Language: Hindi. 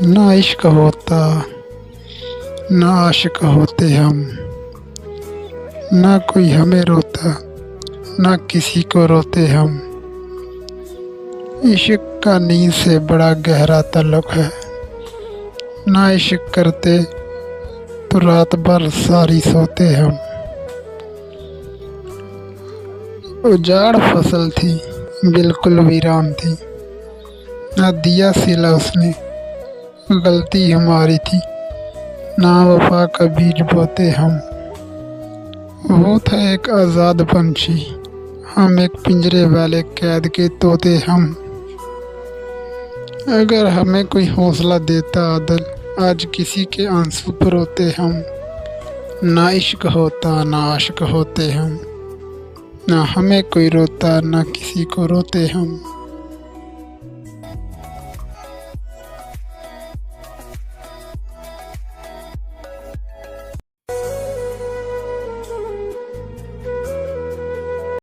ना इश्क होता ना आशिक होते हम, ना कोई हमें रोता ना किसी को रोते हम। इश्क का नींद से बड़ा गहरा ताल्लुक है, ना इश्क करते तो रात भर सारी सोते हम। उजाड़ फसल थी बिल्कुल वीरान थी, ना दिया सिला उसने गलती हमारी थी, ना वफा का बीज बोते हम। वो था एक आज़ाद पंछी, हम एक पिंजरे वाले कैद के तोते हम। अगर हमें कोई हौसला देता आदल, आज किसी के आंसू पर रोते हम। ना इश्क होता ना आशिक होते हम, ना हमें कोई रोता ना किसी को रोते हम।